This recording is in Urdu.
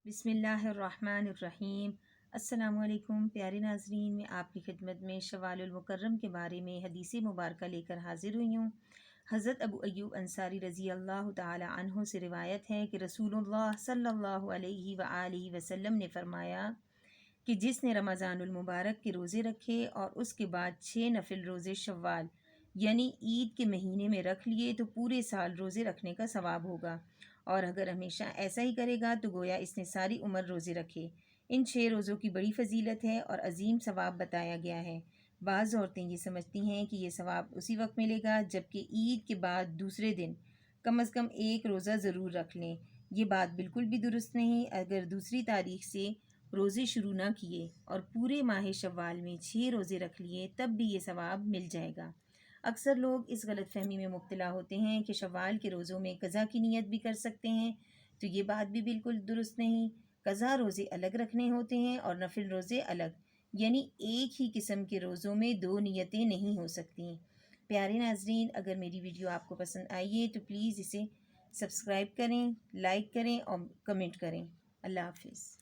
بسم اللہ الرحمن الرحیم۔ السلام علیکم پیارے ناظرین، میں آپ کی خدمت میں شوال المکرم کے بارے میں حدیث مبارکہ لے کر حاضر ہوئی ہوں۔ حضرت ابو ایوب انصاری رضی اللہ تعالی عنہ سے روایت ہے کہ رسول اللہ صلی اللہ علیہ وآلہ وسلم نے فرمایا کہ جس نے رمضان المبارک کے روزے رکھے اور اس کے بعد 6 نفل روزے شوال یعنی عید کے مہینے میں رکھ لیے تو پورے سال روزے رکھنے کا ثواب ہوگا، اور اگر ہمیشہ ایسا ہی کرے گا تو گویا اس نے ساری عمر روزے رکھے۔ ان 6 روزوں کی بڑی فضیلت ہے اور عظیم ثواب بتایا گیا ہے۔ بعض عورتیں یہ سمجھتی ہیں کہ یہ ثواب اسی وقت ملے گا جبکہ عید کے بعد دوسرے دن کم از کم ایک روزہ ضرور رکھ لیں۔ یہ بات بالکل بھی درست نہیں۔ اگر دوسری تاریخ سے روزے شروع نہ کیے اور پورے ماہ شوال میں 6 روزے رکھ لیے تب بھی یہ ثواب مل جائے گا۔ اکثر لوگ اس غلط فہمی میں مبتلا ہوتے ہیں کہ شوال کے روزوں میں قضا کی نیت بھی کر سکتے ہیں، تو یہ بات بھی بالکل درست نہیں۔ قضا روزے الگ رکھنے ہوتے ہیں اور نفل روزے الگ، یعنی ایک ہی قسم کے روزوں میں 2 نیتیں نہیں ہو سکتی۔ پیارے ناظرین، اگر میری ویڈیو آپ کو پسند آئی ہے تو پلیز اسے سبسکرائب کریں، لائک کریں اور کمنٹ کریں۔ اللہ حافظ۔